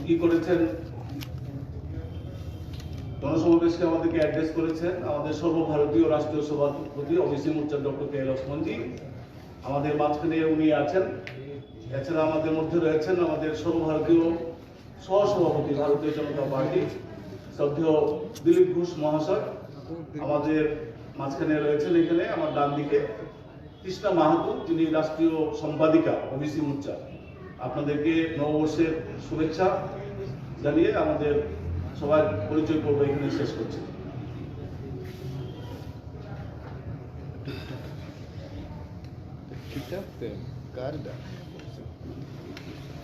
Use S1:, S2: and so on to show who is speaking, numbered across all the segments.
S1: কি করেছেন, জনসমাবেশকে আমাদেরকে অ্যাড্রেস করেছেন আমাদের সর্বভারতীয় রাষ্ট্রীয় সভাপতি ওবিসি মোর্চার ডক্টর কে এল ওসমানজি। আমাদের মাঝখানে উনি আছেন। এছাড়া আমাদের মধ্যে রয়েছেন আমাদের সর্বভারতীয় সহসভাপতি ভারতীয় জনতা পার্টি শ্রদ্ধেয় দিলীপ ঘোষ মহাশয়। আমাদের মাঝখানে রয়েছেন এখানে আমার ডান দিকে কৃষ্ণা মাহাতো, যিনি রাষ্ট্রীয় সম্পাদিকা ওবিসি মোর্চা। আপনাদেরকে নববর্ষের শুভেচ্ছা জানিয়ে আমাদের সবার পরিচয় পর্ব এখানে শেষ করছি।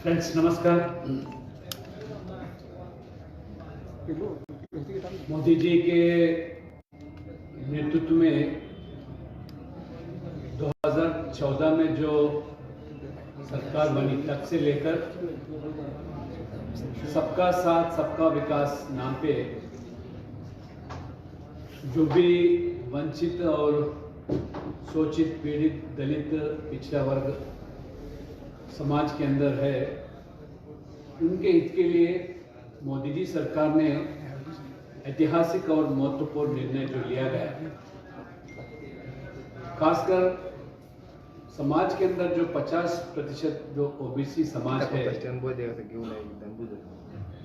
S2: फ्रेंड्स नमस्कार। मोदी जी के नेतृत्व में 2014 में जो सरकार बनी तब से लेकर सबका साथ सबका विकास नाम पे जो भी वंचित और शोषित पीड़ित दलित पिछड़ा वर्ग समाज के अंदर है, उनके हित के लिए मोदी जी सरकार ने ऐतिहासिक और महत्वपूर्ण निर्णय जो लिया गया, खासकर समाज के अंदर जो 50% जो ओबीसी समाज है,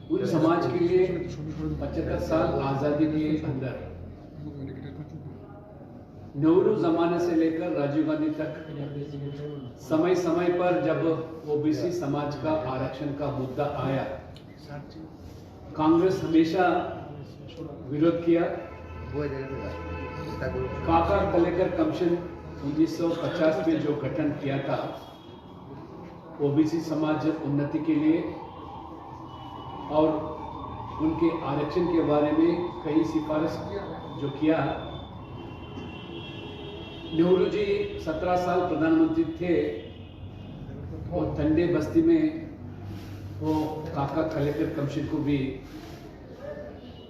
S2: उन समाज के लिए 75 साल आज़ादी के अंदर नेहरू जमाने से लेकर राजीव गांधी तक समय समय पर जब ओबीसी समाज का आरक्षण का मुद्दा आया, कांग्रेस हमेशा विरोध किया। काका कलेकर कमीशन 1950 में जो गठन किया था ओबीसी समाज उन्नति के लिए और उनके आरक्षण के बारे में कई सिफारिश जो किया। नेहरू जी 17 साल प्रधानमंत्री थे और ठंडे बस्ती में वो काका कलेक्टर कमीशन को भी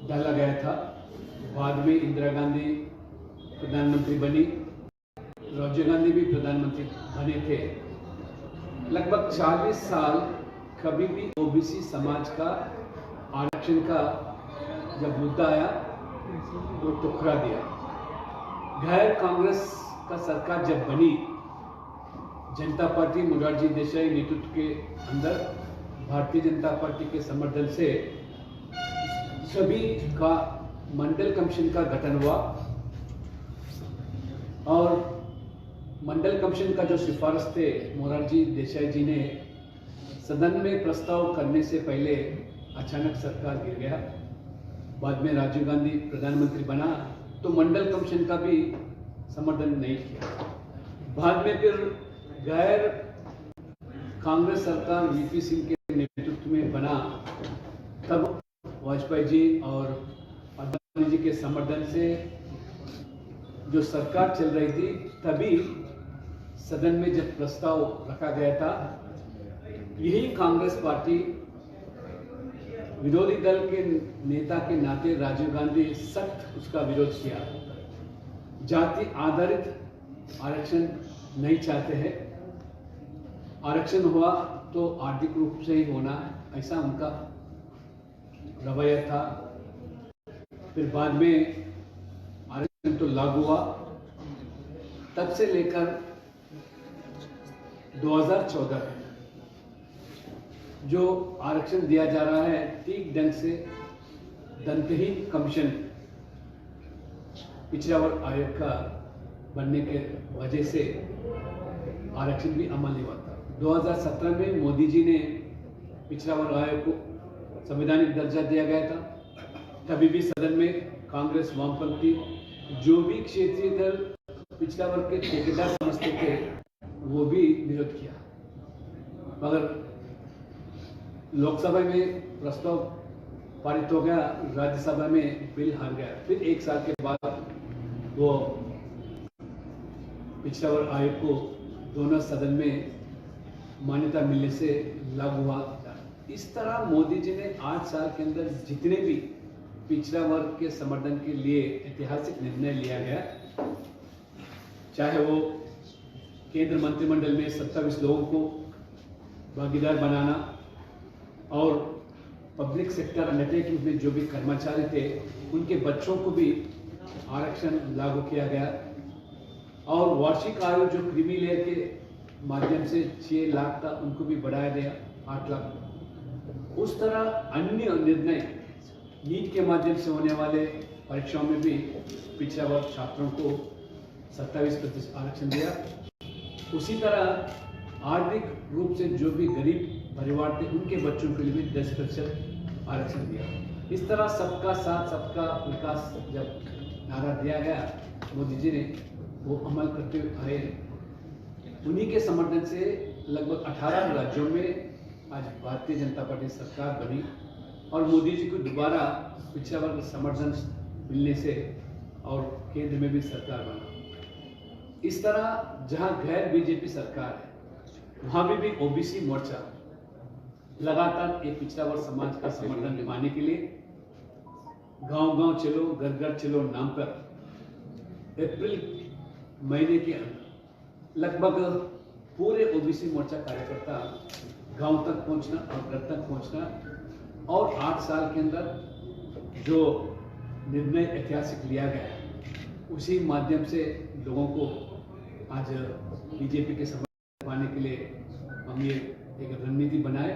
S2: डाला गया था। बाद में इंदिरा गांधी प्रधानमंत्री बनी, राजीव गांधी भी प्रधानमंत्री बने थे। लगभग 40 साल कभी भी ओबीसी समाज का आरक्षण का जब मुद्दा आया वो टुकरा दिया। गैर कांग्रेस का सरकार जब बनी, जनता पार्टी मोरारजी देसाई नेतृत्व के अंदर भारतीय जनता पार्टी के समर्थन से सभी का मंडल कमीशन का गठन हुआ और मंडल कमीशन का जो सिफारिश थे मोरारजी देसाई जी ने सदन में प्रस्ताव करने से पहले अचानक सरकार गिर गया। बाद में राजीव गांधी प्रधानमंत्री बना तो मंडल कमीशन का भी समर्थन नहीं किया। बाद में फिर गैर कांग्रेस सरकार वीपी सिंह के नेतृत्व में बना, तब वाजपेयी जी और अडवाणी जी के समर्थन से जो सरकार चल रही थी, तभी सदन में जब प्रस्ताव रखा गया था, यही कांग्रेस पार्टी विरोधी दल के नेता के नाते राजीव गांधी सख्त उसका विरोध किया। जाति आधारित आरक्षण नहीं चाहते हैं, आरक्षण हुआ तो आर्थिक रूप से ही होना, ऐसा उनका रवैया था। फिर बाद में आरक्षण तो लागू हुआ। तब से लेकर 2014 में जो आरक्षण दिया जा रहा है, ठीक ढंग से दंतहीन कमीशन पिछड़ा वर्ग आयोग का बनने के वजह से आरक्षण भी अमल नहीं हुआ था। 2017 में मोदी जी ने पिछड़ा वर्ग आयोग को संवैधानिक दर्जा दिया गया था। तभी भी सदन में कांग्रेस, वामपंथी जो भी क्षेत्रीय दल पिछड़ा वर्ग के ठेकेदार समझते थे, वो भी विरोध किया। मगर लोकसभा में प्रस्ताव पारित हो गया, राज्यसभा में बिल हार गया। फिर एक साल के बाद वो पिछड़ा वर्ग आयोग को दोनों सदन में मान्यता मिलने से लागू हुआ। इस तरह मोदी जी ने 8 साल के अंदर जितने भी पिछड़ा वर्ग के समर्थन के लिए ऐतिहासिक निर्णय लिया गया, चाहे वो केंद्र मंत्रिमंडल में 27 लोगों को भागीदार बनाना और पब्लिक सेक्टर अंडरटेकिंग में जो भी कर्मचारी थे उनके बच्चों को भी आरक्षण लागू किया गया और वार्षिक आयु जो क्रीमी लेयर के माध्यम से 6 लाख था उनको भी बढ़ाया गया 8 लाख। उस तरह अन्य निर्णय नीट के माध्यम से होने वाले परीक्षाओं में भी पिछड़ा वर्ग छात्रों को 27% आरक्षण दिया। उसी तरह आर्थिक रूप से जो भी गरीब परिवार थे उनके बच्चों के लिए भी 10% आरक्षण दिया। इस तरह सबका साथ सबका विकास जब नारा दिया गया मोदी जी ने वो अमल करते हुए आए। उन्हीं के समर्थन से लगभग 18 राज्यों में आज भारतीय जनता पार्टी सरकार बनी और मोदी जी को दोबारा पिछड़ा वर्ग समर्थन मिलने से और केंद्र में भी सरकार बना। इस तरह जहां गैर बीजेपी सरकार है वहां भी ओबीसी मोर्चा लगातार एक पिछड़ा वर्ग समाज का समर्थन निभाने के लिए गांव-गांव चलो घर घर चलो नाम पर अप्रैल महीने के अंदर लगभग पूरे ओबीसी मोर्चा कार्यकर्ता गांव तक पहुंचना और घर तक पहुंचना और 8 साल के अंदर जो निर्णय ऐतिहासिक लिया गया उसी माध्यम से लोगों को आज बीजेपी के समर्थन पाने के लिए हम ये एक रणनीति बनाए।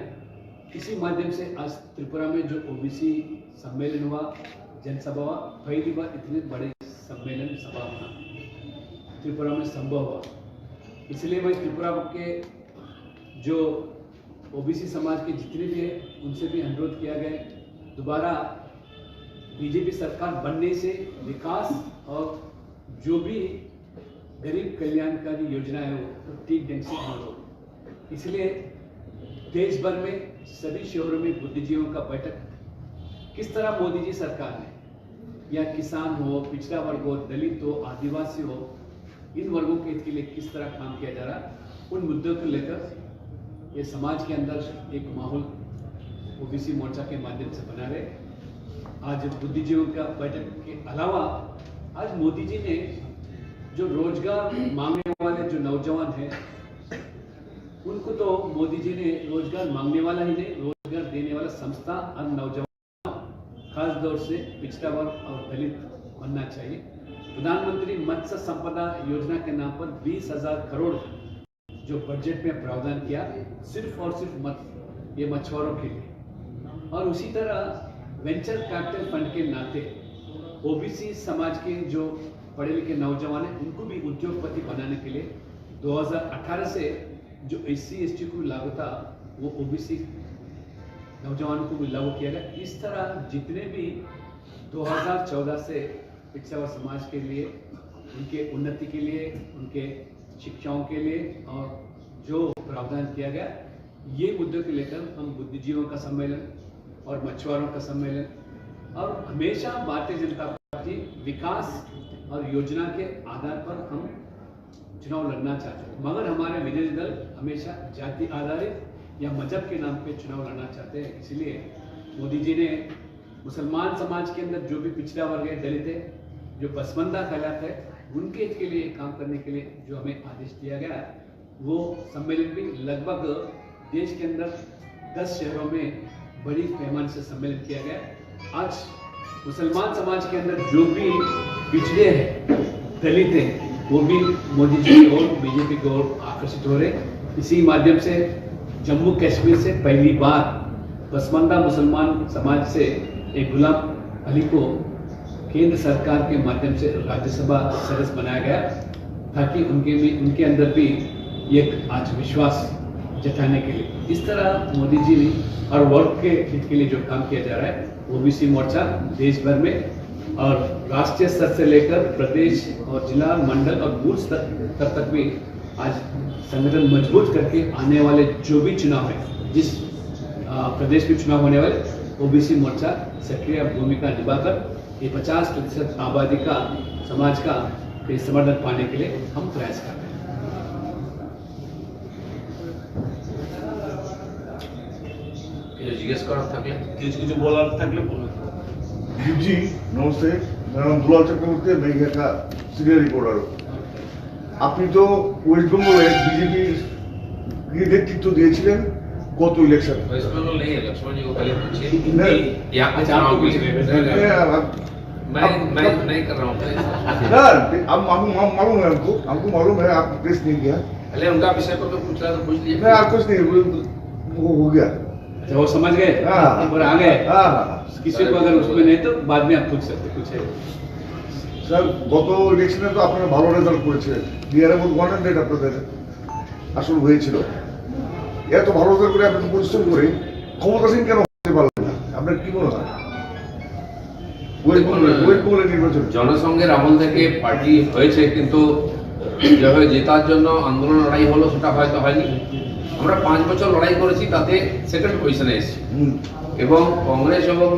S2: इसी माध्यम से आज त्रिपुरा में जो ओबीसी सम्मेलन हुआ जनसभा हुआ, पहली बार इतने बड़े सम्मेलन सभा होना त्रिपुरा में संभव हुआ। इसलिए मैं त्रिपुरा के जो ओबीसी समाज के जितने भी हैं उनसे भी अनुरोध किया गया दोबारा बीजेपी सरकार बनने से विकास और जो भी गरीब कल्याणकारी योजना है वो ठीक ढंग से अमल हो। इसलिए देश भर में सभी शहरों में बुद्धिजीवियों का बैठक किस तरह मोदी जी सरकार ने या किसान हो, पिछड़ा वर्ग हो, दलित हो, आदिवासी हो, इन वर्गों के हित के लिए किस तरह काम किया जा रहा उन मुद्दों को लेकर ये समाज के अंदर एक माहौल ओबीसी मोर्चा के माध्यम से बना रहे। आज बुद्धिजीवियों का बैठक के अलावा आज मोदी जी ने जो रोजगार मांगने वाले जो नौजवान हैं उनको तो मोदी जी ने रोजगार मांगने वाला ही नहीं रोजगार देने वाला संस्था और नौजवान खास तौर से पिछड़ा वर्ग और दलित बनना चाहिए। प्रधानमंत्री मत्स्य संपदा योजना के नाम पर 20,000 करोड़ जो बजट में प्रावधान किया सिर्फ और सिर्फ ये मछुआरों के लिए। और उसी तरह वेंचर कैपिटल फंड के नाते ओबीसी समाज के जो पढ़े लिखे नौजवान हैं उनको भी उद्योगपति बनाने के लिए 2018 से जो SC/ST को लागू था वो ओबीसी नौजवानों को भी लागू किया गया। इस तरह जितने भी 2014 से पिछड़ा वर्ग समाज के लिए उनके उन्नति के लिए उनके शिक्षाओं के लिए और जो प्रावधान किया गया ये मुद्दों को लेकर हम बुद्धिजीवियों का सम्मेलन और मछुआरों का सम्मेलन और हमेशा भारतीय जनता पार्टी विकास और योजना के आधार पर हम चुनाव लड़ना चाहते हैं मगर हमारे विरोधी दल हमेशा जाति आधारित या मजहब के नाम पे चुनाव लड़ना चाहते हैं। इसलिए मोदी जी ने मुसलमान समाज के अंदर जो भी पिछड़ा वर्ग है दलित है जो पसमंदा कहलाता है उनके हित के लिए काम करने के लिए जो हमें आदेश दिया गया वो सम्मेलन भी लगभग देश के अंदर 10 शहरों में बड़ी पैमाने से सम्मेलन किया गया। आज मुसलमान समाज के अंदर जो भी पिछड़े हैं दलित हैं वो भी मोदी जी की ओर बीजेपी की ओर आकर्षित हो रहे। इसी माध्यम से जम्मू कश्मीर से पहली बार पसमंदा मुसलमान समाज से एक गुलाम अली को केंद्र सरकार के माध्यम से राज्यसभा सदस्य बनाया गया ताकि उनके अंदर भी एक आज विश्वास जताने के लिए इस तरह मोदी जी ने और वर्ग के हित के लिए जो काम किया जा रहा है ओबीसी मोर्चा देश भर में और राष्ट्रीय स्तर से लेकर प्रदेश और जिला मंडल और बूथ स्तर तक भी आज संगठन मजबूत करके आने वाले जो भी चुनाव है जिस प्रदेश में चुनाव होने वाले ओबीसी मोर्चा सक्रिय भूमिका निभाकर ये 50% आबादी का समाज का समर्थन पाने के लिए हम प्रयास कर रहे हैं।
S3: জিজ্ঞেস করার থাকলে
S1: কিছু বলার থাকলে বলুন।
S4: জি নমস্তে, मेरा नाम दुलाल चक्रवर्ती, मैं यहाँ का सीनियर रिपोर्टर हूँ। আপনি তো ওয়েস্ট বেঙ্গলে বিজেপির নেতৃত্ব দিয়েছিলেন गो टू इलेक्शन
S3: इसमें तो नहीं है, लक्ष्मण जी को पहले पूछिए
S4: नहीं।
S3: कि यहाँ पे
S2: अच्छा, आप
S3: चुनाव
S2: पूछ
S3: के लिए
S2: रहे हैं।
S3: मैं नहीं कर रहा हूँ
S4: मालूम है हमको मालूम है आप प्रेस नहीं किया
S3: पहले उनका विषय पर तो पूछ रहा तो पूछ लीजिए।
S4: नहीं आप कुछ नहीं वो हो गया
S2: अच्छा वो समझ गए
S4: हाँ।
S2: और आ गए
S4: हाँ
S2: किसी को अगर उसमें नहीं तो बाद में आप पूछ सकते कुछ है
S4: স্যার গত ইলেকশনে তো আপনারা ভালো রেজাল্ট করেছে বিহারে বহুত 100 আপনাদের আসল হয়েছিল এত ভালো রেজাল্ট করে আপনি পরিশ্রম করে ক্ষমতাসীন কেন হতে পারলেন না আপনার কি মনে হয় ওয়েট বলে নির্বাচন
S3: জনসংঘের আমল থেকে পার্টি হয়েছে কিন্তু যেভাবে জেতার জন্য আন্দোলন লড়াই হলো সেটা হয়তো হয়নি। আমরা 5 বছর লড়াই করেছি, তাতে সেকেন্ড পজিশনে এসেছি এবং কংগ্রেস এবং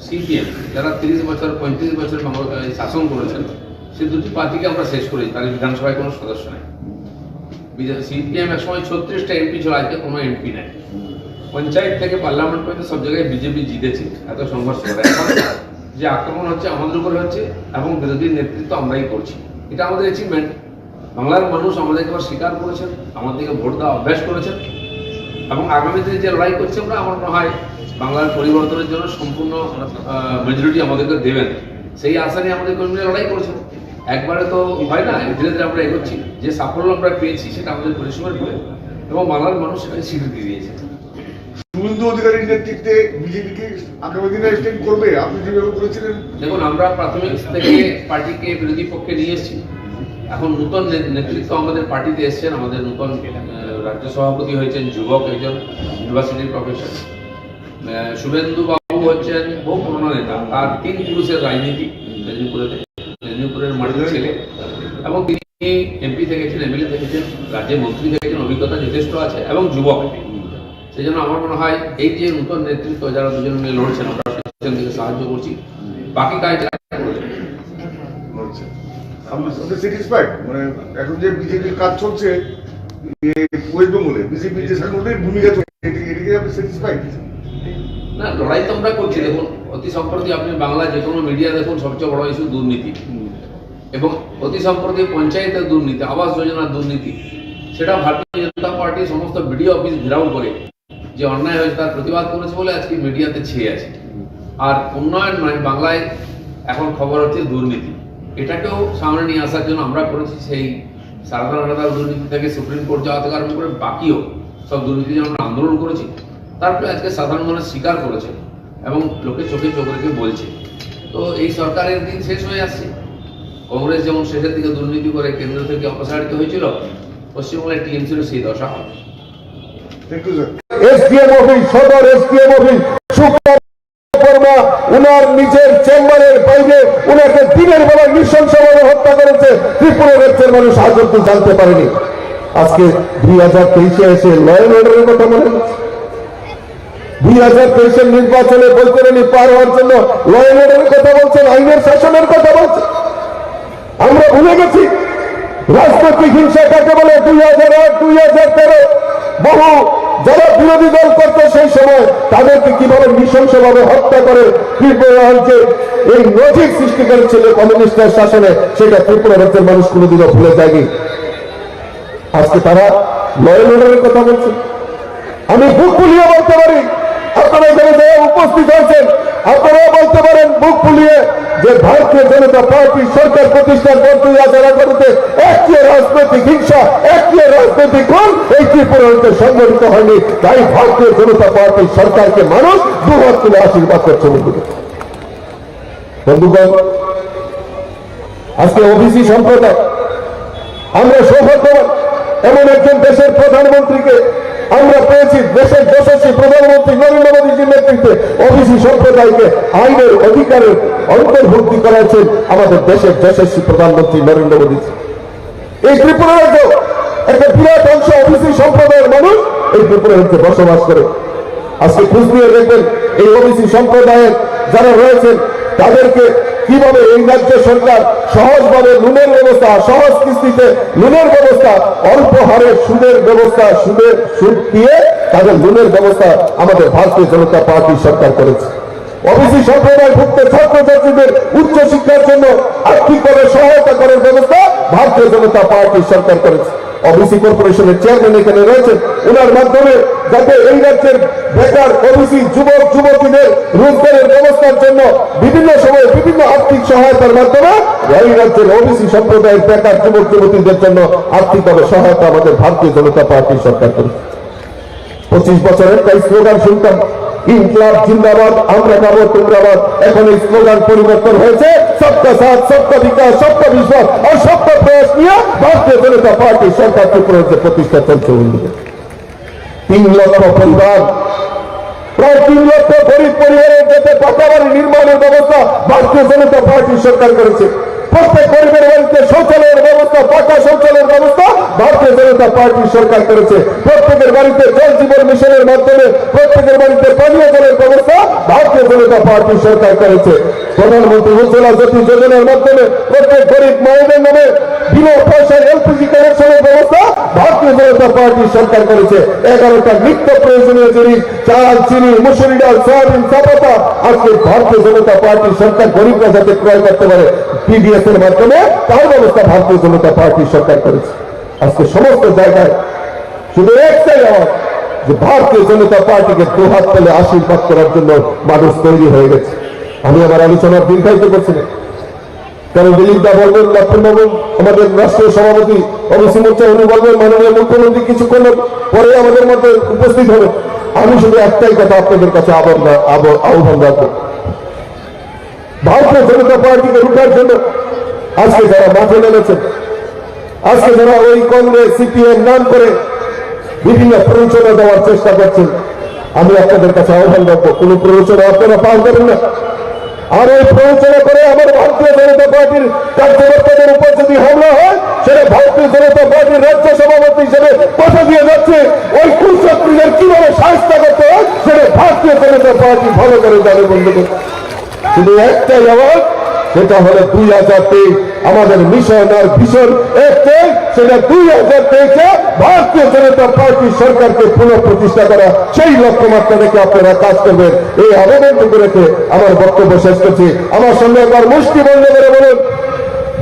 S3: সিপিএম যারা 30 বছর 35 বছর শাসন করেছেন সে দুটি পার্টিকে আমরা শেষ করেছি, তাদের বিধানসভায় কোনো সদস্য নেই। সিপিএম এক সময় 36টা এমপি ছিল, আজকে কোনো এমপি নেই। পঞ্চায়েত থেকে পার্লামেন্ট পর্যন্ত সব জায়গায় বিজেপি জিতেছে, এত সংঘর্ষ করে। এখন যে আক্রমণ হচ্ছে আমাদের উপরে হচ্ছে এবং বিরোধী নেতৃত্ব আমরাই করছি, এটা আমাদের অ্যাচিভমেন্ট। বাংলার মানুষ আমাদেরকে আবার স্বীকার করেছেন, আমাদেরকে ভোট দেওয়া অভ্যাস করেছেন এবং আগামী দিনে যে লড়াই করছে আমরা, আমার মনে হয় বাংলার পরিবর্তনের জন্য সম্পূর্ণ মেজরিটি আমাদেরকে দেবেন, সেই আশা নিয়ে আমাদের কর্মীরা লড়াই করছেন। একবারে তো হয় না, ধীরে ধীরে আমরা এগোচ্ছি। যে সাফল্য আমরা পেয়েছি সেটা আমাদের পরিশ্রমের ফলে এবং বাংলার মানুষ সেটাকে স্বীকৃতি দিয়েছে।
S4: শুভেন্দু অধিকারীর নেতৃত্বে বিজেপিকে আগামী দিনে এক্সটেন্ড করবে আপনি যেভাবে বলেছিলেন।
S3: দেখুন, আমরা প্রাথমিক থেকে পার্টিকে বিরোধী পক্ষে নিয়ে এসেছি। এখন নতুন নেতৃত্ব আমাদের পার্টিতে এসছেন, আমাদের নতুন রাজ্য সভাপতি হয়েছেন যুবক একজন ইউনিভার্সিটির প্রফেসর। শুভেন্দু বাবু হচ্ছেন বহু পুরনো নেতা, তার 3 পুরুষের রাজনীতি মেদিনীপুরের মাটির ছেলে এবং তিনি এমপি থেকেছেন, এমএলএ থেকেছেন, রাজ্যে মন্ত্রী থেকেছেন, অভিজ্ঞতা যথেষ্ট আছে এবং যুবক। সেই জন্য আমার মনে হয় এই যে নতুন নেতৃত্ব যারা দুজন মিলে লড়ছেন, আমরা সেখান থেকে সাহায্য করছি, বাকি কাজটা
S4: আপনি স্যাটিসফাইড মানে এখন যে বিজেপির কাজ চলছে ওয়েস্ট বেঙ্গলে বিজেপির যে সাংগঠনিক ভূমিকা চলছে এটিকে আপনি স্যাটিসফাইড?
S3: না, লড়াই তো আমরা করছি। দেখুন, অতি সম্প্রতি আপনি বাংলা যে কোনো মিডিয়া দেখুন, সবচেয়ে বড় ইস্যু দুর্নীতি এবং অতি সম্প্রতি পঞ্চায়েতের দুর্নীতি, আবাস যোজনার দুর্নীতি। সেটা ভারতীয় জনতা পার্টি সমস্ত বিডিও অফিস ঘেরাও করে যে অন্যায় হয়েছে তার প্রতিবাদ করেছে বলে আজকে মিডিয়াতে ছেয়ে আছে। আর উন্নয়ন নয়, বাংলায় এখন খবর হচ্ছে দুর্নীতি। এটাকেও সামনে নিয়ে আসার জন্য আমরা করেছি সেই সারদা দুর্নীতি থেকে সুপ্রিম কোর্ট যাওয়া থেকে আরম্ভ করে বাকিও সব দুর্নীতি জন্য আমরা আন্দোলন করেছি। তারপরে আজকে সাধারণ মানুষ স্বীকার করেছে এবং লোকে চোখে চোখ রেখে বলছে। তো এই সরকারের দিন শেষ হয়ে আসছে। কংগ্রেস যেমন শেষের দিকে দুর্নীতি করে কেন্দ্র থেকে অপসারিত হয়েছিল, পশ্চিমবঙ্গের টিএমসির সেই দশা হবে।
S4: Thank you sir.
S5: SDM office, সদর এসডিএম অফিস উনার নিজের চেম্বারের বাইরে উনাকে দিনের বেলা নৃশংসভাবে হত্যা করেছে। ত্রিপুরা রাজ্যের মানুষ আজ অব্দি জানতে পারেনি। আজকে 2023-এ এসে ল অ্যান্ড অর্ডারের কথা বলেন। 2023-এর নির্বাচনে বৈতরণী পার হওয়ার জন্য ল অ্যান্ড অর্ডারের কথা বলছেন, আইনের শাসনের কথা বলছেন। আমরা ভুলে গেছি রাজনৈতিক হিংসা কাকে বলে। 2008, 2013 বহু যারা বিরোধী দল করতো সেই সময় তাদেরকে কিভাবে নৃশংসভাবে হত্যা করে ত্রিপুরা রাজ্যে এই নজির সৃষ্টি করেছিল কমিউনিস্টের শাসনে, সেটা ত্রিপুরা রাজ্যের মানুষ কোনোদিনও ভুলে যায়নি। আজকে তারা ল অ্যান্ড অর্ডারের কথা বলছে। আমি বুক ফুলিয়ে বলতে পারি, আপনারা এখানে যারা উপস্থিত হয়েছেন আপনারাও বলতে পারেন বুক ফুলিয়ে যে ভারতীয় জনতা পার্টি সরকার প্রতিষ্ঠার পর 2011-তে একটি রাজনৈতিক হিংসা, একটি রাজনৈতিক খুন এই ত্রিপুরাতে সংগঠিত হয়নি। তাই ভারতীয় জনতা পার্টি সরকারকে মানুষ দুহাত তুলে আশীর্বাদ করছে। বন্ধুগণ, আজকে ওবিসি সম্প্রদায় আমরা সৌভাগ্যবান, এমন একজন দেশের প্রধানমন্ত্রীকে আমরা পেয়েছি। দেশের যশস্বী প্রধানমন্ত্রী নরেন্দ্র মোদীজির নেতৃত্বে ওবিসি সম্প্রদায়কে আইনের অধিকারের অন্তর্ভুক্তি করাচ্ছেন আমাদের দেশের যশস্বী প্রধানমন্ত্রী নরেন্দ্র মোদী। এই ত্রিপুরা রাজ্য একটা বিরাট অংশ ওবিসি সম্প্রদায়ের মানুষ এই ত্রিপুরা রাজ্যে বসবাস করে। আজকে খোঁজ নিয়ে দেখবেন এই ওবিসি সম্প্রদায়ের যারা রয়েছেন তাদেরকে কিভাবে এই রাজ্য সরকার সহজভাবে লোনের ব্যবস্থা, সহজ কিস্তিতে লোনের ব্যবস্থা, অল্প হারে সুদের ব্যবস্থা, সুদের সুদ দিয়ে তাদের লোনের ব্যবস্থা আমাদের ভারতীয় জনতা পার্টি সরকার করেছে। ওবিসি সম্প্রদায়ভুক্ত ছাত্রছাত্রীদের উচ্চ শিক্ষার জন্য আর্থিকভাবে সহায়তা করার ব্যবস্থা ভারতীয় জনতা পার্টি সরকার করেছে। ওবিসি কর্পোরেশনের চেয়ারম্যান এখানে রয়েছেন, ওনার মাধ্যমে যাতে এই রাজ্যের বেকার ওবিসি যুবক যুবতীদের রোজগারের ব্যবস্থার জন্য বিভিন্ন সময় বিভিন্ন আর্থিক সহায়তার মাধ্যমে এই রাজ্যের ওবিসি সম্প্রদায়ের বেকার যুবক যুবতীদের জন্য আর্থিকভাবে সহায়তা আমাদের ভারতীয় জনতা পার্টি সরকার করেছে। 25 বছরের একটা স্লোগান শুনতাম, ইনকলাব জিন্দাবাদ, আমরা খাবো তোমরা বাদ। এখন এই স্লোগান পরিবর্তন হয়েছে, সবকা সাথ সবকা বিকাশ সবকা বিশ্বাস আর সবকা প্রয়াস নিয়ে ভারতীয় জনতা পার্টি সরকার ত্রিপুরার যে প্রতিষ্ঠা চলছে উন্নতি। 3 লক্ষ পরিবার, প্রায় 3 লক্ষ গরিব পরিবারের যাতে পাকা বাড়ি নির্মাণের ব্যবস্থা ভারতীয় জনতা পার্টি সরকার করেছে। প্রত্যেক পরিবারের বাড়িতে শৌচালয়ের ব্যবস্থা, পাকা শৌচালয়ের ব্যবস্থা ভারতীয় জনতা পার্টি সরকার করেছে। প্রত্যেকের বাড়িতে জল জীবন মিশনের মাধ্যমে প্রত্যেকের বাড়িতে পানীয় জলের ব্যবস্থা ভারতীয় জনতা পার্টি সরকার করেছে। প্রধানমন্ত্রী উজ্জ্বলা জ্যোতি যোজনার মাধ্যমে প্রত্যেক গরিব মায়েদের নামে বিনা পয়সায় এলপিজি কানেকশনের ব্যবস্থা ভারতীয় জনতা পার্টি সরকার করেছে। 11টা নিত্য প্রয়োজনীয় জিনিস, চাল, চিনি, মুসুরি ডাল, সয়াবিন, চাপাতা আজকে ভারতীয় জনতা পার্টি সরকার গরিবরা যাতে ক্রয় করতে পারে পিডিএস এর মাধ্যমে তার ব্যবস্থা ভারতীয় জনতা পার্টি সরকার করেছে। আজকে সমস্ত জায়গায় শুধু একটাই আওয়াজ যে ভারতীয় জনতা পার্টিকে দুহাত পেলে আশীর্বাদ করার জন্য মানুষ তৈরি হয়ে গেছে। আমি আমার আলোচনার দীর্ঘায়িত করছি না, কারণ দিলীপ দা বলবেন, লক্ষ্মণবাবু আমাদের রাষ্ট্রীয় সভাপতি ওবিসি মোর্চা, উনি বলবেন মাননীয় মুখ্যমন্ত্রী কিছুক্ষণ পরে আমাদের মধ্যে উপস্থিত হবে। আমি শুধু একটাই কথা আপনাদের কাছে আহ্বান রাখবো, ভারতীয় জনতা পার্টিকে রুখার জন্য আজকে যারা মাঠে নেমেছেন, আজকে যারা ওই কংগ্রেস সিপিএম নাম করে বিভিন্ন প্ররোচনা দেওয়ার চেষ্টা করছেন, আমি আপনাদের কাছে আহ্বান রাখবো, কোন প্ররোচনা আপনারা পাল করেন না। আর এই প্ররোচনা করে আমার ভারতীয় জনতা পার্টির কার্যকর্তাদের উপর যদি হামলা হয়, সেটা ভারতীয় জনতা পার্টির রাজ্য সভাপতি হিসেবে কথা দিয়ে যাচ্ছে, ওই কুচক্রীদের কিভাবে সাহায্য করতে হয় সেটা ভারতীয় জনতা পার্টি ভালো করে জানে বন্ধুদের। শুধু একটাই আওয়াজ, সেটা হলো 2023 আমাদের মিশন আর ভিশন একটাই, সেটা 2023-এ ভারতীয় জনতা পার্টি সরকারকে পুনঃ প্রতিষ্ঠা করা, সেই লক্ষ্যমাত্রা রেখে আপনারা কাজ করবেন। এই আবেদনটুকু রেখে আমার বক্তব্য শেষ করছি। আমার সঙ্গে একবার মুষ্টি বন্ধ করে বলুন,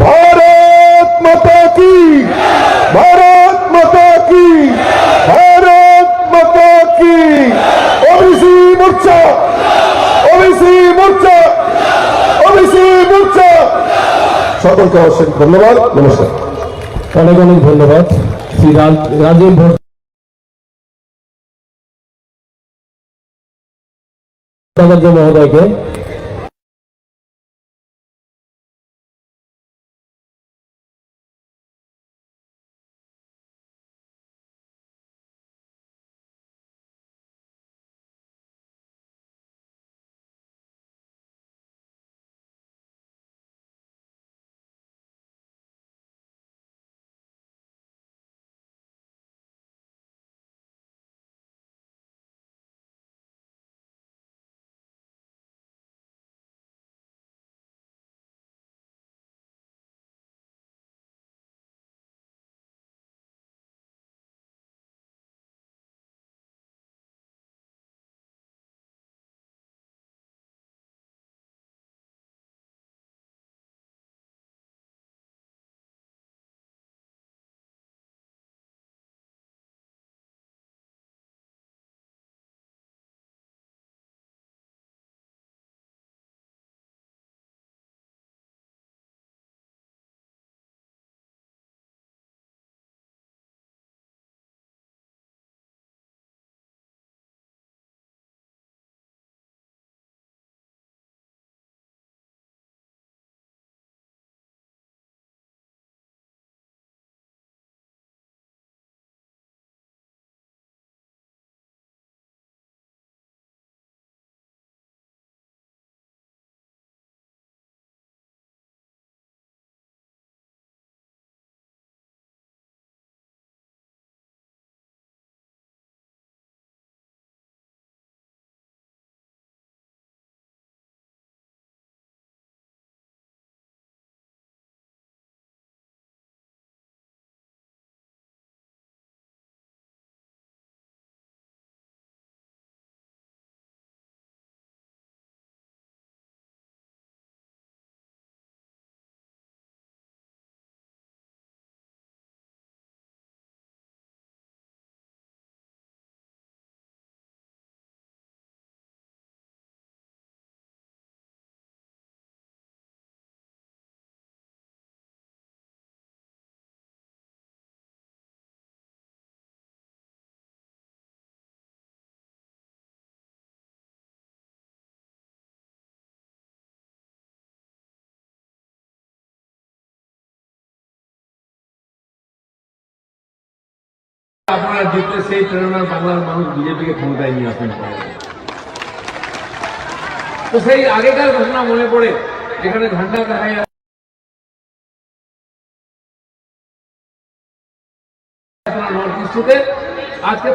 S5: ভারত মাতা কি, ভারত মাতা কি, ভারত মাতা কি। ওবিসি মোর্চা, ওবিসি মোর্চা, ওবিসি মোর্চা। সকলকে অসংখ্য ধন্যবাদ, নমস্কার।
S6: অনেক অনেক ধন্যবাদ শ্রী রাজীব ভট্টাচার্য মহোদয়কে।
S7: আপনারা জিতলে সেই প্রেরণার বাংলার মানুষ বিজেপিকে ক্ষমতায় নিয়ে আসবেন। তো সেই আগেকার ঘটনা মনে পড়ে, যেখানে ঝান্ডা দেখা যায় নর্থ ইস্টে, আজকে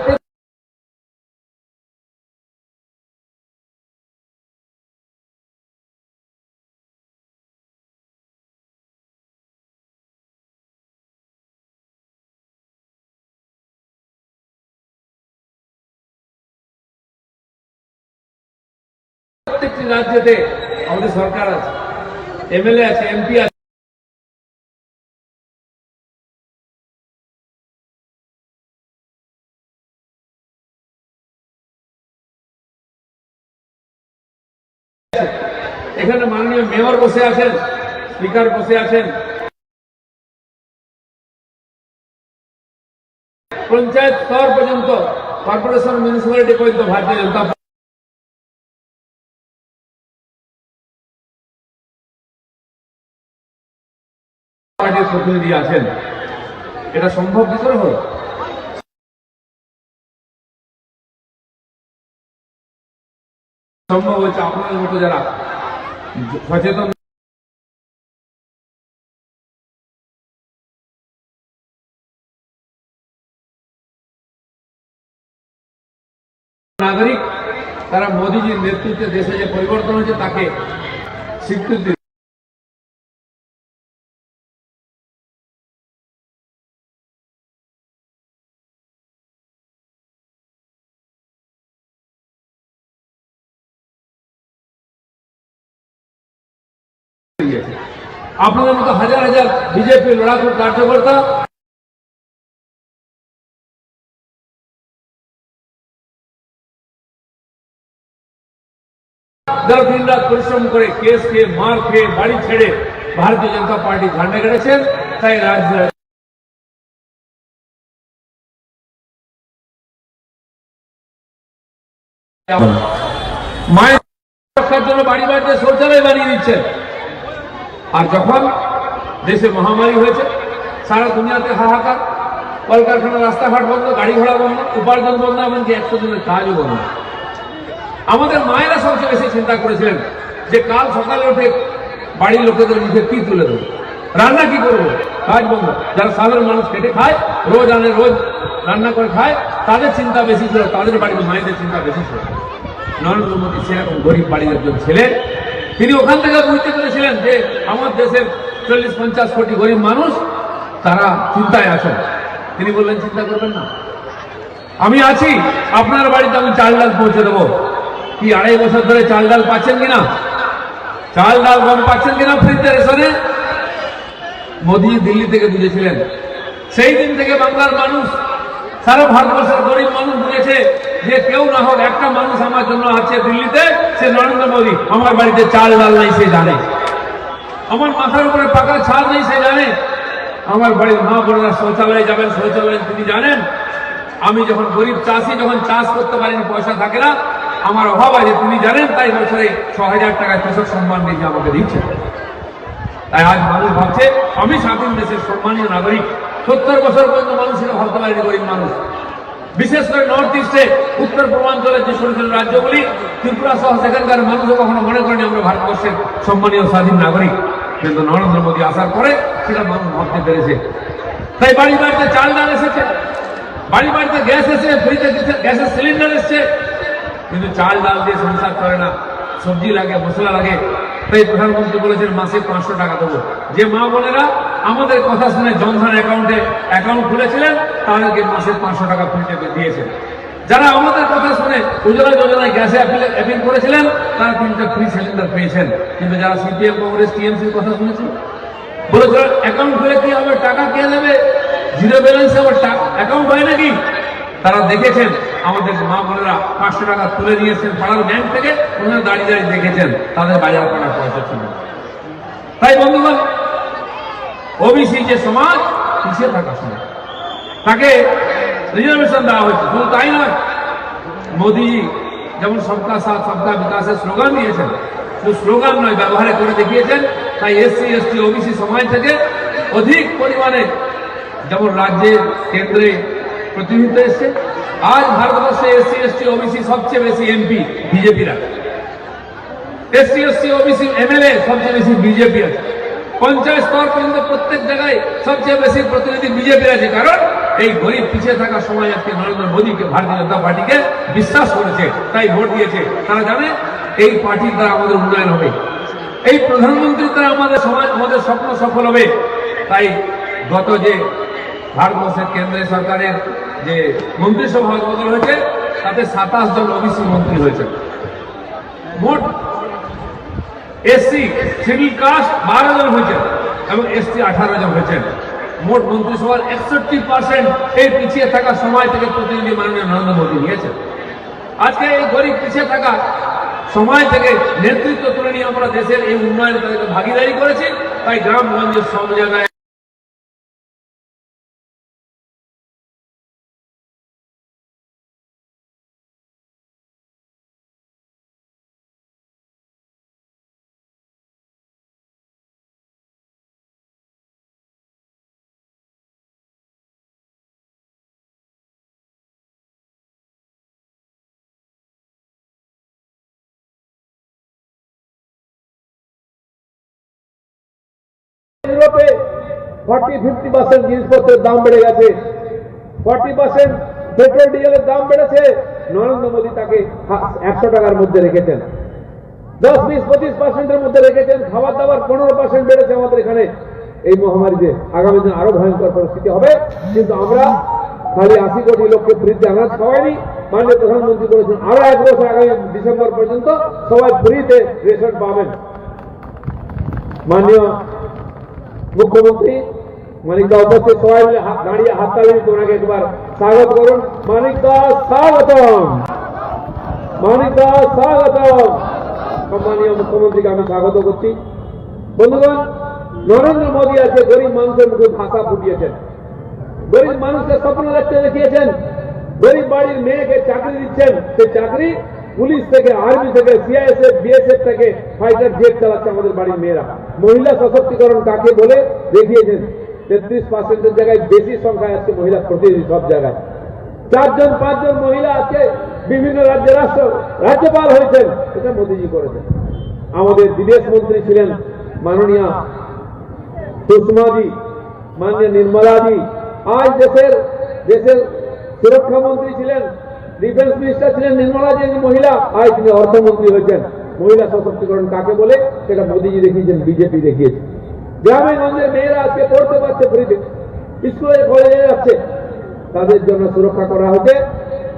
S7: প্রত্যেকটি রাজ্যেতে আমাদের সরকার আছে, এমএলএ আছে, এমপি আছে। এখানে মাননীয় মেয়র বসে আছেন, স্পিকার বসে আছেন, পঞ্চায়েত স্তর পর্যন্ত, কর্পোরেশন, মিউনিসিপ্যালিটি পর্যন্ত ভারতীয় জনতা পার্টির প্রতিনিধি আছেন। এটা সম্ভব কি করে হল? সম্ভব হয়েছে আপনাদের মতো যারা সচেতন নাগরিক, তারা মোদীজির নেতৃত্বে দেশে যে পরিবর্তন হয়েছে তাকে স্বীকৃতি দিয়েছে। আপনাদের মতো হাজার হাজার বিজেপি লড়াকু কার্যকর্তা যারা দিন রাত পরিশ্রম করে কেস খেয়ে, মার খেয়ে, বাড়ি ছেড়ে ভারতীয় জনতা পার্টি ঝান্ডা কেটেছেন, তাই রাজ্য মায়ের রক্ষার জন্য বাড়ি বাড়িতে শৌচালয় বানিয়ে দিচ্ছেন। আর যখন দেশে মহামারী হয়েছে, সারা দুনিয়াতে হাহাকার, কলকারখানা, রাস্তাঘাট বন্ধ, গাড়ি ঘোড়া বন্ধ, উপার্জন বন্ধ, এমনকি 100 দিনের কাজও বন্ধ। আমাদের মায়েরা সবচেয়ে বেশি চিন্তা করেছিলেন যে কাল সকালে উঠে বাড়ির লোকেদের মুখে কি তুলে দেবো, রান্না কি করবো, কাজ বন্ধ। যারা সাধারণ মানুষ খেটে খায়, রোজ আনে, রোজ রান্না করে খায়, তাদের চিন্তা বেশি ছিল, তাদের বাড়ির মায়েদের চিন্তা বেশি ছিল। নরেন্দ্র মোদী সেরকম গরিব বাড়ির একজন ছেলে, তিনি ওখান থেকে বুঝতে পেরেছিলেন যে আমার দেশের 40-50 কোটি গরিব মানুষ, তারা চিন্তায় আছেন। তিনি বললেন, চিন্তা করবেন না, আমি আছি, আপনার বাড়িতে আমি চাল ডাল পৌঁছে দেবো। কি 2.5 বছর ধরে চাল ডাল পাচ্ছেন কিনা, চাল ডাল গম পাচ্ছেন কিনা ফ্রিতে, রেশনে? মোদী দিল্লি থেকে বুঝেছিলেন। সেই দিন থেকে বাংলার মানুষ, সারা ভারতবর্ষের গরিব মানুষ বুঝেছে যে কেউ না হোক একটা মানুষ আমার জন্য আছে দিল্লিতে, সে নরেন্দ্র মোদী। আমার বাড়িতে চাল ডাল নাই সে জানে, আমার মাথার উপরে পাকা ছাদ নেই সে জানে, আমার বাড়ির মা বোনেরা শৌচালয়ে যাবেন, শৌচালয়ে তিনি জানেন। আমি যখন গরিব চাষি, যখন চাষ করতে পারিনি, পয়সা থাকে না, আমার অভাব আছে, তিনি জানেন। তাই বছরে 6,000 টাকা কৃষক সম্মান নিধি আমাকে দিচ্ছে। তাই আজ মানুষ ভাবছে আমি স্বাধীন দেশের সম্মানীয় নাগরিক। 70 বছর পর্যন্ত মানুষ সেটা ভাবতে পারেনি, গরিব মানুষ। বিশেষ করে নর্থ ইস্টে, উত্তর পূর্বাঞ্চলের যে ছোট ছোট রাজ্যগুলি, ত্রিপুরা সহ, সেখানকার মানুষও কখনো মনে করেনি আমরা ভারতবর্ষের সম্মানীয় স্বাধীন নাগরিক। কিন্তু নরেন্দ্র মোদী আসার পরে সেটা মানুষ ভাবতে পেরেছে। তাই বাড়ি বাড়িতে চাল ডাল এসেছে, বাড়ি বাড়িতে গ্যাস এসে, ফ্রিতে গ্যাসের সিলিন্ডার এসছে। কিন্তু চাল ডাল দিয়ে সংসার করে না, সবজি লাগে, মশলা লাগে। তাই প্রধানমন্ত্রী বলেছেন মাসে 500 টাকা দেবো। যে মা বোনেরা আমাদের কথা শুনে জনধন অ্যাকাউন্টে অ্যাকাউন্ট খুলেছিলেন, তাদেরকে মাসে 500 টাকা ফ্রিতে দিয়েছেন। যারা আমাদের কথা শুনে উজ্জ্বলা যোজনায় গ্যাসে অ্যাপিল করেছিলেন, তারা 3টা ফ্রি সিলিন্ডার পেয়েছেন। কিন্তু যারা সিপিএম, কংগ্রেস, টিএমসির কথা শুনেছেন, বলেছিল অ্যাকাউন্ট খুলে কি হবে, টাকা কে দেবে, জিরো ব্যালেন্সে আবার অ্যাকাউন্ট হয় নাকি, তারা দেখেছেন আমাদের মা বোনেরা 500 টাকা তুলে নিয়েছেন পাড়ার ব্যাংক থেকে, ওনারা দাঁড়িয়ে দাঁড়িয়ে দেখেছেন তাদের বাজার করার পয়সা ছিল। তাই বন্ধুগণ, ওবিসি যে সমাজ, পিছিয়ে থাকা সমাজ, তাকে রিজার্ভেশন দেওয়া হয়েছে। শুধু তাই নয়, মোদী যেমন সবকা সাথ সবকা বিকাশের স্লোগান দিয়েছেন, শুধু স্লোগান নয়, ব্যবহারে করে দেখিয়েছেন। তাই এসসি, এসটি, ওবিসি সমাজ থেকে অধিক পরিমাণে, যেমন রাজ্যে, কেন্দ্রে প্রতিনিধিত্ব এসছে। আজ ভারতবর্ষে এসসি এসটি ওবিসি সবচেয়ে বেশি এমপি বিজেপিরা, এসসি এসটি ওবিসি এমএলএ সবচেয়ে বেশি বিজেপি আছে, পঞ্চায়েত স্তর পর্যন্ত প্রত্যেক জায়গায় সবচেয়ে বেশি প্রতিনিধি বিজেপি আছে। কারণ এই গরিব পিছিয়ে থাকা সমাজ আজকে নরেন্দ্র মোদীকে, ভারতীয় জনতা পার্টিকে বিশ্বাস করেছে, তাই ভোট দিয়েছে। তারা জানে এই পার্টির দ্বারা আমাদের উন্নয়ন হবে, এই প্রধানমন্ত্রীর দ্বারা আমাদের সমাজ, আমাদের স্বপ্ন সফল হবে। তাই গত যে ভারতবর্ষের কেন্দ্রীয় সরকারের যে মন্ত্রিসভা বদল হয়েছে তাতে 27 জন ওবিসি মন্ত্রী হয়েছে। মোট এসসি শিডিউল কাস্ট 12 জন হয়েছে এবং এসটি 18 জন হয়েছেন। মোট মন্ত্রিসভার 61% এই পিছিয়ে থাকা সমাজ থেকে প্রতিনিধি মাননীয় নরেন্দ্র মোদী নিয়েছেন। আজকে এই গরিব পিছিয়ে থাকা সমাজ থেকে নেতৃত্ব তুলে নিয়ে আমরা দেশের এই উন্নয়নে তাদেরকে ভাগিদারি করেছি। তাই গ্রামগঞ্জের সব জায়গায়
S8: ইউরোপে 40-50% জিনিসপত্রের দাম বেড়ে গেছে, 40% পেট্রোল ডিজেলের দাম বেড়েছে। নরেন্দ্র মোদী তাকে 100 টাকার মধ্যে রেখেছেন, 10-20-25%-এর মধ্যে রেখেছেন। খাবার দাবার 15% বেড়েছে আমাদের এখানে। এই মহামারীতে আগামী দিন আরো ভয়ঙ্কর পরিস্থিতি হবে, কিন্তু আমরা খালি 80 কোটি লোককে ফ্রিতে আনাজ খাওয়াইনি। মাননীয় প্রধানমন্ত্রী বলেছেন আরো 1 বছর আগামী ডিসেম্বর পর্যন্ত সবাই ফ্রিতে রেশন পাবেন। মাননীয় মুখ্যমন্ত্রী মানিক দা উপস্থিত, সবাই মিলে দাঁড়িয়ে হাততালি দিয়ে ওনাকে একবার স্বাগত করুন। মানিক দা স্বাগতম, মানিক দা স্বাগতম। সম্মানীয় মুখ্যমন্ত্রীকে আমি স্বাগত করছি। বন্ধুগণ, নরেন্দ্র মোদী আজকে গরিব মানুষের মুখে ভাষা ফুটিয়েছেন, গরিব মানুষকে স্বপ্ন দেখতে দেখিয়েছেন। গরিব বাড়ির মেয়েকে চাকরি দিচ্ছেন, সেই চাকরি পুলিশ থেকে, আর্মি থেকে, সিআইএসএফ, বিএসএফ থেকে ফাইটার জেট চালাচ্ছে আমাদের বাড়ির মেয়েরা। মহিলা সশক্তিকরণ কাকে বলে দেখিয়েছেন। 33%-এর জায়গায় বেশি সংখ্যায় আজকে মহিলা প্রতিনিধি সব জায়গায়। 4-5 মহিলা আজকে বিভিন্ন রাজ্যের রাজ্যপাল হয়েছেন, এটা মোদীজি করেছেন। আমাদের বিদেশ মন্ত্রী ছিলেন মাননীয় সুষমাজি, মাননীয় নির্মলাজি। আজ দেশের সুরক্ষা মন্ত্রী ছিলেন, ডিফেন্স মিনিস্টার ছিলেন নির্মলাজি মহিলা, আজ তিনি অর্থমন্ত্রী হয়েছেন। মহিলা সশক্তিকরণ কাকে বলে সেটা মোদীজি দেখিয়েছেন, বিজেপি দেখিয়েছে। গ্রামে গঞ্জের মেয়েরা আজকে পড়তে পারছে ফ্রিতে, স্কুলে কলেজে যাচ্ছে, তাদের জন্য সুরক্ষা করা হয়েছে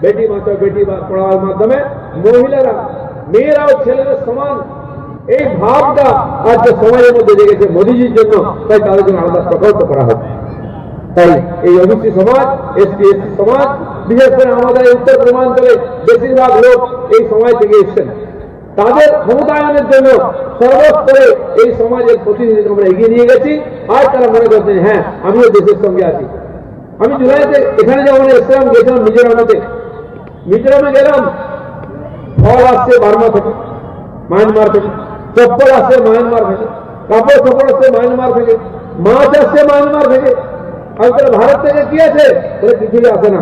S8: বেটি বাঁচাও বেটি পড়াওয়ার মাধ্যমে। মহিলারা, মেয়েরাও ছেলেদের সমান, এই ভাবটা আজকে সমাজের মধ্যে জেগেছে মোদীজির জন্য, তাই তাদের জন্য আলাদা প্রকল্প করা হচ্ছে। তাই এই ওবিসি সমাজ, এসটি এসসি সমাজ, বিশেষ করে আমাদের উত্তর পূর্বাঞ্চলে বেশিরভাগ লোক এই সমাজ থেকে এসছেন। তাদের ক্ষমতায়নের জন্য সর্বস্তরে এই সমাজের প্রতিনিধিত্ব আমরা এগিয়ে নিয়ে গেছি। আর তারা মনে করছেন হ্যাঁ আমিও দেশের সঙ্গে আছি। আমি জুলাইতে এখানে যেমন এসেছিলাম, গেছিলাম মিজোরামে গেলাম, ফল আসছে বার্মা থেকে, মায়ানমার থেকে, চপ্পল আসছে মায়ানমার থেকে, কাপড় চোপড় আসছে মায়ানমার থেকে, মাছ আসছে মায়ানমার থেকে। আর তারা ভারত থেকে কি আছে বলে কিছুই আসে না,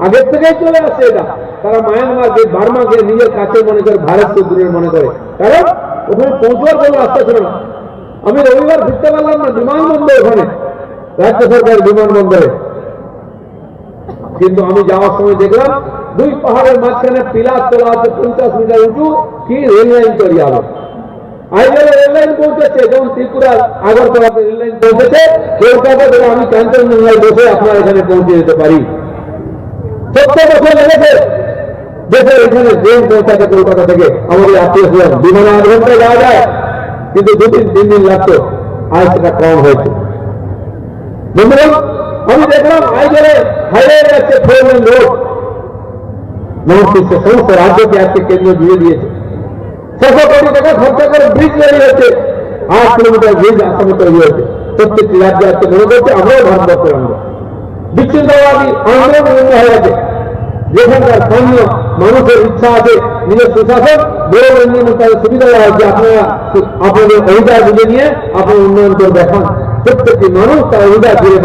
S8: আগের থেকেই চলে আসছে এটা। তারা মায়ানমারকে, বার্মাকে নিজের কাছে মনে করে, ভারতকে দূরের মনে করে, কারণ ওখানে পৌঁছবার কোনো রাস্তা ছিল না। আমি রবিবার ফিরতে পারলাম না বিমানবন্দর, ওখানে রাজ্য সরকার বিমানবন্দরে। কিন্তু আমি যাওয়ার সময় দেখলাম 2 পাহাড়ের মাঝখানে পিলার তোলা আছে 50 মিটার উঁচু, কি রেল লাইন তৈরি হবে। আইজলে রেল লাইন পৌঁছেছে, যেমন ত্রিপুরার আগরতলাতে রেল লাইন পৌঁছেছে, কলকাতা থেকে আমি কাঞ্চনজঙ্ঘায় বসে আপনার এখানে পৌঁছে যেতে পারি। 70 বছর লেগেছে দেশের এখানে ট্রেন পৌঁছাতে কলকাতা থেকে। আমাদের আত্মীয় ছিলেন বিমানে 8 ঘন্টায় যাওয়া যায়, কিন্তু 2-3 দিন লাগতো, আজ সেটা কম হয়েছে। বন্ধুগণ, আমি দেখলাম আইজলে হাইওয়ে যাচ্ছে 4 লেন রোড। নর্থ ইস্টের সমস্ত রাজ্যকে আজকে কেন্দ্র জুড়ে দিয়েছে। 600 কোটি টাকা খরচা করে ব্রিজ তৈরি হচ্ছে, 8 কিলোমিটার ব্রিজ আসামে তৈরি হচ্ছে। প্রত্যেকটি রাজ্যে আজকে মনে করছে আমরাও ভারতবর্ষের অঙ্গ। বিচ্ছিন্নতাবাদী আন্দোলন হয়ে গেছে, যেখানকার স্থানীয় মানুষের ইচ্ছা আছে নিজের সুশাসন, বড় উন্নয়ন তাদের সুবিধা দেওয়া হচ্ছে। আপনারা আপনাদের অধিকার বুঝে নিয়ে আপনার উন্নয়ন করে দেখান। প্রত্যেকটি মানুষ তার অধিকার জুড়ে